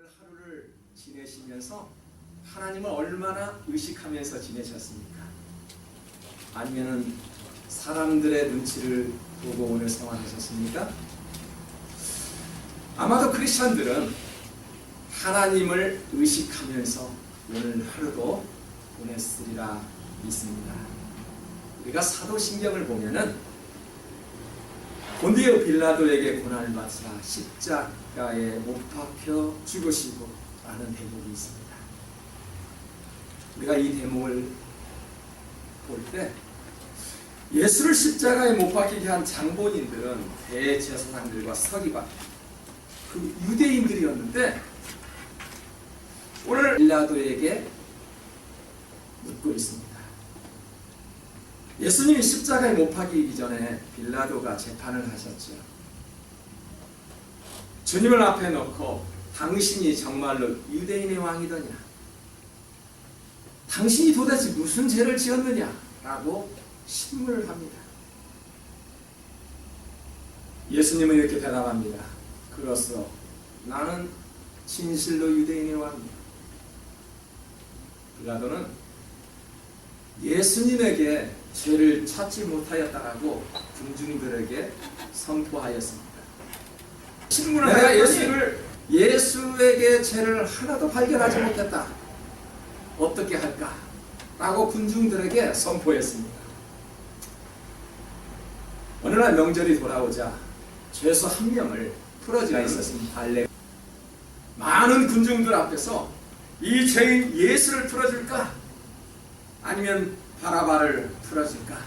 오늘 하루를 지내시면서 하나님을 얼마나 의식하면서 지내셨습니까? 아니면은 사람들의 눈치를 보고 오늘 생활하셨습니까? 아마도 크리스천들은 하나님을 의식하면서 오늘 하루도 보냈으리라 믿습니다. 우리가 사도신경을 보면은 본디오 빌라도에게 고난을 받으사 십자가에 못 박혀 죽으시고 라는 대목이 있습니다. 우리가 이 대목을 볼 때 예수를 십자가에 못 박히게 한 장본인들은 대제사장들과 서기관, 그 유대인들이었는데 오늘 빌라도에게 묻고 있습니다. 예수님이 십자가에 못 박히기 전에 빌라도가 재판을 하셨죠. 주님을 앞에 놓고 당신이 정말로 유대인의 왕이더냐? 당신이 도대체 무슨 죄를 지었느냐? 라고 신문을 합니다. 예수님은 이렇게 대답합니다. 그렇소. 나는 진실로 유대인의 왕이야. 빌라도는 예수님에게 죄를 찾지 못하였다라고 군중들에게 선포하였습니다. 신문을 내가 예수에게 죄를 하나도 발견하지 못했다. 어떻게 할까? 라고 군중들에게 선포했습니다. 어느 날 명절이 돌아오자 죄수 한 명을 풀어지가 있었습니다. 많은 군중들 앞에서 이 죄인 예수를 풀어줄까? 아니면 바라바를 풀어줄까?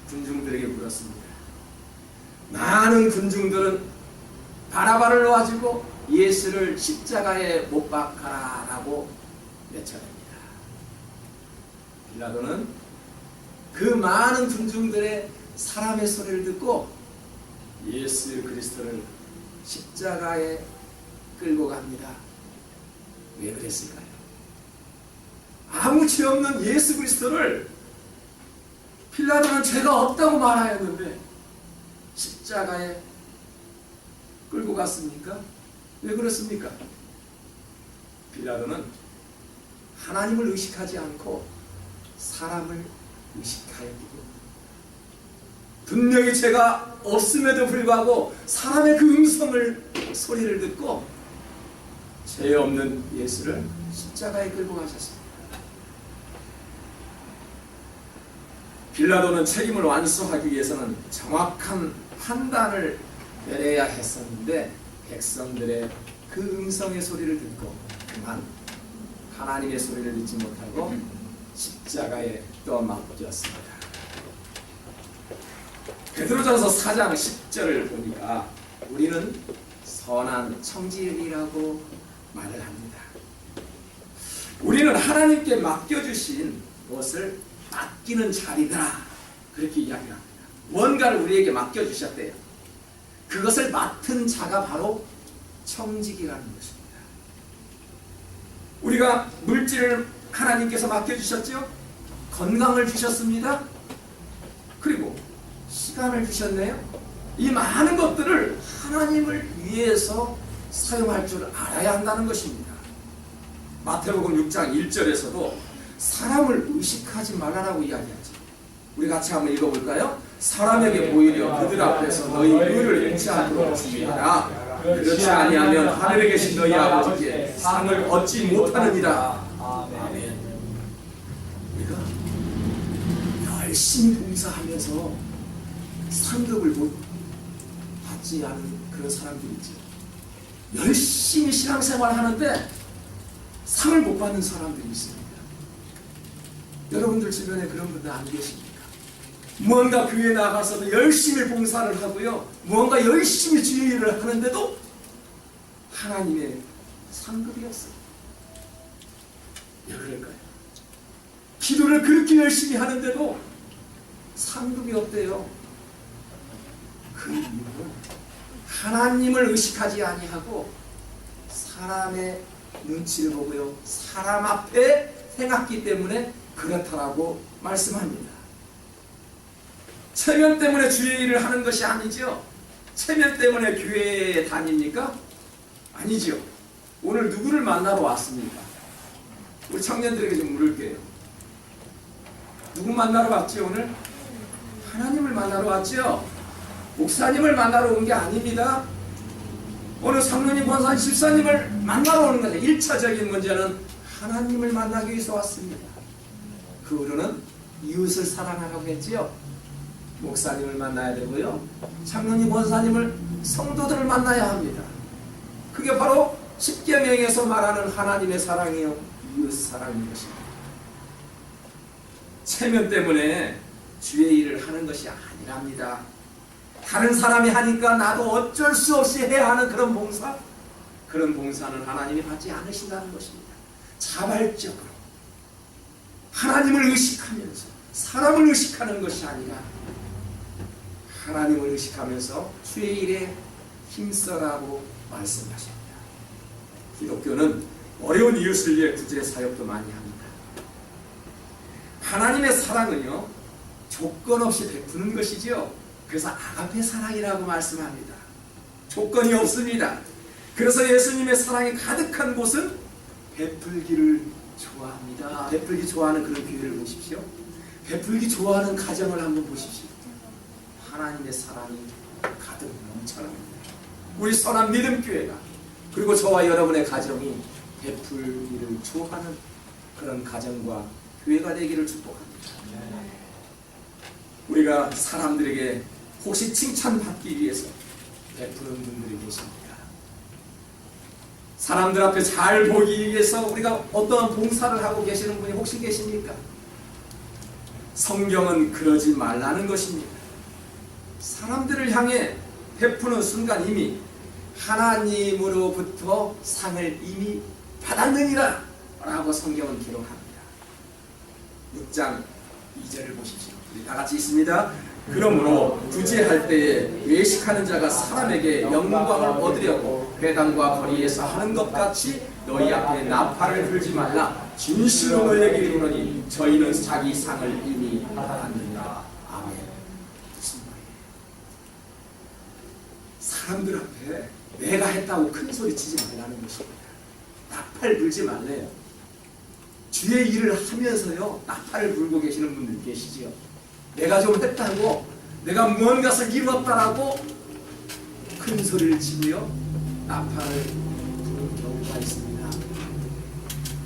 군중들에게 물었습니다. 많은 군중들은 바라바를 놓아주고 예수를 십자가에 못 박아라 라고 외쳐냅니다. 빌라도는 그 많은 군중들의 사람의 소리를 듣고 예수 그리스도를 십자가에 끌고 갑니다. 왜 그랬을까요? 아무 죄 없는 예수 그리스도를 빌라도는 죄가 없다고 말하였는데 십자가에 끌고 갔습니까? 왜 그렇습니까? 빌라도는 하나님을 의식하지 않고 사람을 의식하였고 분명히 죄가 없음에도 불구하고 사람의 그 소리를 듣고 죄 없는 예수를 십자가에 끌고 가셨습니다. 빌라도는 책임을 완수하기 위해서는 정확한 판단을 내려야 했었는데 백성들의 그 음성의 소리를 듣고 그만 하나님의 소리를 듣지 못하고 십자가에 떠맡겼습니다. 베드로전서 4장 10절을 보니까 우리는 선한 청지일이라고 말을 합니다. 우리는 하나님께 맡겨주신 것을 맡기는 자리다 그렇게 이야기합니다. 뭔가를 우리에게 맡겨주셨대요. 그것을 맡은 자가 바로 청직이라는 것입니다. 우리가 물질을 하나님께서 맡겨주셨죠. 건강을 주셨습니다. 그리고 시간을 주셨네요. 이 많은 것들을 하나님을 위해서 사용할 줄 알아야 한다는 것입니다. 마태복음 6장 1절에서도 사람을 의식하지 말라라고 이야기하죠. 우리 같이 한번 읽어볼까요? 사람에게 보이려 그들 앞에서 너희 의를 잃지 않도록 하십니다. 그렇지 아니하면 하늘에 계신 너희 아버지께 상을 얻지 못하느니라. 아멘. 우리가 열심히 봉사하면서 상급을 못 받지 않은 그런 사람들이 있죠. 열심히 신앙생활 하는데 상을 못 받는 사람들이 있습니다. 여러분들 주변에 그런 분들 안 계십니까? 무언가 교회에 나가서도 열심히 봉사를 하고요. 무언가 열심히 주의 일을 하는데도 하나님의 상급이 없어요. 왜 그럴까요? 기도를 그렇게 열심히 하는데도 상급이 없대요. 그 이유는 하나님을 의식하지 아니하고 사람의 눈치를 보고요. 사람 앞에 행했기 때문에 그렇다라고 말씀합니다. 체면 때문에 주의 일을 하는 것이 아니죠. 체면 때문에 교회에 다닙니까? 아니죠. 오늘 누구를 만나러 왔습니까? 우리 청년들에게 좀 물을게요. 누구 만나러 왔지 오늘? 하나님을 만나러 왔죠? 목사님을 만나러 온 게 아닙니다. 오늘 성령님, 권사님, 집사님을 만나러 오는 거죠. 1차적인 문제는 하나님을 만나기 위해서 왔습니다. 그 후로는 이웃을 사랑하라고 했지요. 목사님을 만나야 되고요. 장로님, 권사님을, 성도들을 만나야 합니다. 그게 바로 십계명에서 말하는 하나님의 사랑이요, 이웃 사랑인 것입니다. 체면 때문에 주의 일을 하는 것이 아니랍니다. 다른 사람이 하니까 나도 어쩔 수 없이 해야 하는 그런 봉사, 그런 봉사는 하나님이 받지 않으신다는 것입니다. 자발적으로 하나님을 의식하면서 사람을 의식하는 것이 아니라 하나님을 의식하면서 주의 일에 힘써라고 말씀하십니다. 기독교는 어려운 이웃을 위해 구제 사역도 많이 합니다. 하나님의 사랑은요, 조건 없이 베푸는 것이죠. 그래서 아가페 사랑이라고 말씀합니다. 조건이 없습니다. 그래서 예수님의 사랑이 가득한 곳은 베풀기를 좋아합니다. 베풀기 좋아하는 그런 교회를 보십시오. 베풀기 좋아하는 가정을 한번 보십시오. 하나님의 사랑이 가득 넘쳐납니다. 우리 선한 믿음교회가, 그리고 저와 여러분의 가정이 베풀기를 좋아하는 그런 가정과 교회가 되기를 축복합니다. 우리가 사람들에게 혹시 칭찬받기 위해서 베푸는 분들이 계십니까? 사람들 앞에 잘 보기 위해서 우리가 어떠한 봉사를 하고 계시는 분이 혹시 계십니까? 성경은 그러지 말라는 것입니다. 사람들을 향해 베푸는 순간 이미 하나님으로부터 상을 이미 받았느니라 라고 성경은 기록합니다. 6장 2절을 보십시오. 우리 다 같이 있습니다. 그러므로 구제할 때에 외식하는 자가 사람에게 영광을 얻으려고 회당과 거리에서 하는 것 같이 너희 앞에 나팔을 불지 말라. 진실로 너희에게 이르노니 저희는 자기 상을 이미 받았느니라. 아멘. 무슨 말이에요? 사람들 앞에 내가 했다고 큰 소리 치지 말라는 것입니다. 나팔 불지 말래요. 주의 일을 하면서요, 나팔을 불고 계시는 분들 계시지요. 내가 좀 했다고, 내가 무언가를 이루었다라고 큰 소리를 치고요, 나팔을 부는 경우가 있습니다.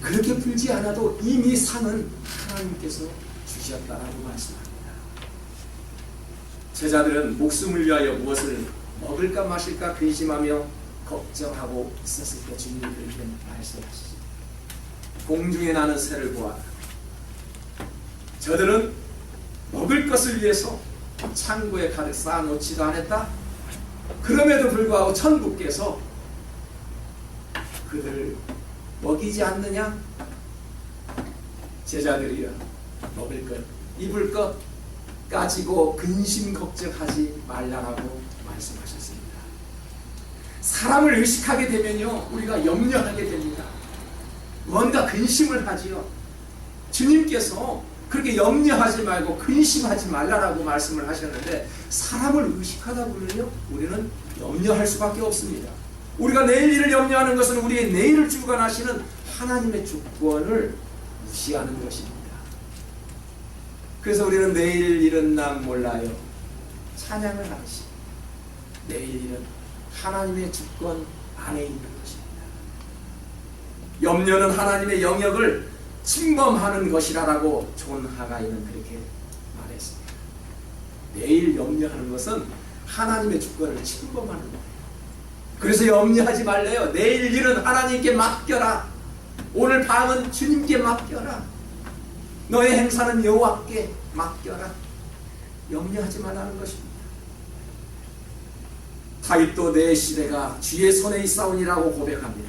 그렇게 불지 않아도 이미 상은 하나님께서 주셨다라고 말씀합니다. 제자들은 목숨을 위하여 무엇을 먹을까 마실까 근심하며 걱정하고 있었을 때 주님이 그렇게 말씀하시죠. 공중에 나는 새를 보아라. 저들은 먹을 것을 위해서 창고에 가득 쌓아놓지도 않았다. 그럼에도 불구하고 천국께서 그들을 먹이지 않느냐? 제자들이여, 먹을 것, 입을 것 가지고 근심 걱정하지 말라라고 말씀하셨습니다. 사람을 의식하게 되면요, 우리가 염려하게 됩니다. 뭔가 근심을 하지요. 주님께서 그렇게 염려하지 말고 근심하지 말라라고 말씀을 하셨는데, 사람을 의식하다 보면요, 우리는 염려할 수밖에 없습니다. 우리가 내일 일을 염려하는 것은 우리의 내일을 주관하시는 하나님의 주권을 무시하는 것입니다. 그래서 우리는 내일 일은 난 몰라요, 찬양을 하시. 내일 일은 하나님의 주권 안에 있는 것입니다. 염려는 하나님의 영역을 침범하는 것이라고 존 하가이는 그렇게 말했습니다. 내일 염려하는 것은 하나님의 주권을 침범하는 거예요. 그래서 염려하지 말래요. 내일 일은 하나님께 맡겨라. 오늘 밤은 주님께 맡겨라. 너의 행사는 여호와께 맡겨라. 염려하지 말라는 것입니다. 다윗도 내 시대가 주의 손에 있사오니라고 고백합니다.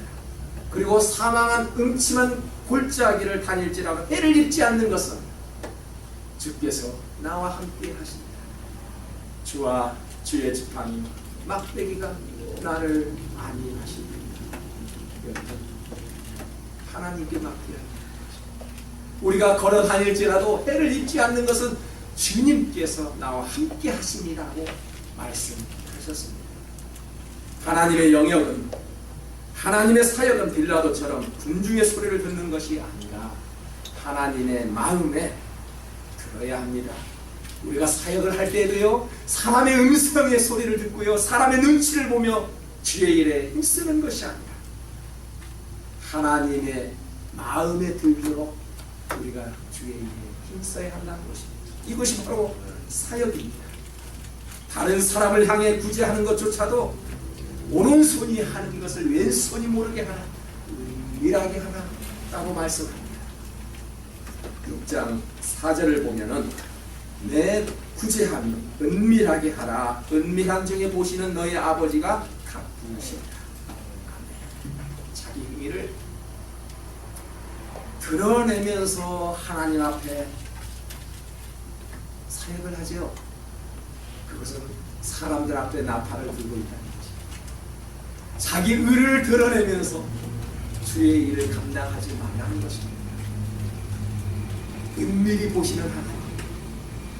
그리고 사망한 음침한 골짜기를 다닐지라도 해를 입지 않는 것은 주께서 나와 함께 하십니다. 주와 주의 지팡이 막대기가 나를 안위하십니다. 하나님께 맡겨야 합니다. 우리가 걸어 다닐지라도 해를 입지 않는 것은 주님께서 나와 함께 하심이라고 말씀하셨습니다. 하나님의 영역은 하나님의 사역은 빌라도처럼 군중의 소리를 듣는 것이 아니라 하나님의 마음에 들어야 합니다. 우리가 사역을 할 때에도요, 사람의 음성의 소리를 듣고요, 사람의 눈치를 보며 주의 일에 힘쓰는 것이 아니라 하나님의 마음에 들도록 우리가 주의 일에 힘써야 한다는 것입니다. 이것이 바로 사역입니다. 다른 사람을 향해 구제하는 것조차도 오른손이 하는 것을 왼손이 모르게 하라, 은밀하게 하라 라고 말씀합니다. 6장 4절을 보면은 내 구제함이 은밀하게 하라, 은밀한 중에 보시는 너의 아버지가 갚으신다. 자기 행위를 드러내면서 하나님 앞에 사역을 하죠. 그것은 사람들 앞에 나팔을 들고 있다는 거죠. 자기 의를 드러내면서 주의 일을 감당하지 말라는 것입니다. 은밀히 보시는 하나님,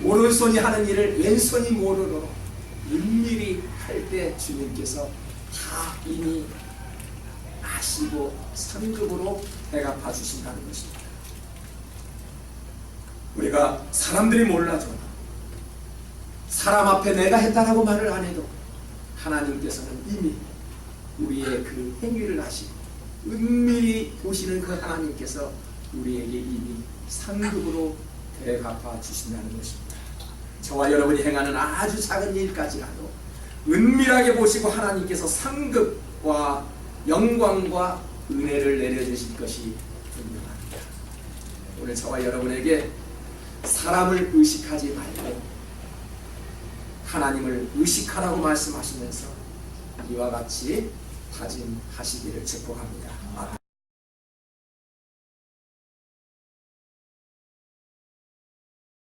오른손이 하는 일을 왼손이 모르도록 은밀히 할 때 주님께서 다 이미 아시고 상급으로 대갚아 주신다는 것입니다. 우리가 사람들이 몰라도 사람 앞에 내가 했다라고 말을 안 해도 하나님께서는 이미 우리의 그 행위를 아시고 은밀히 보시는 그 하나님께서 우리에게 이미 상급으로 대갚아 주신다는 것입니다. 저와 여러분이 행하는 아주 작은 일까지라도 은밀하게 보시고 하나님께서 상급과 영광과 은혜를 내려주실 것이 분명합니다. 오늘 저와 여러분에게 사람을 의식하지 말고 하나님을 의식하라고 말씀하시면서 이와 같이 다짐하시기를 축복합니다.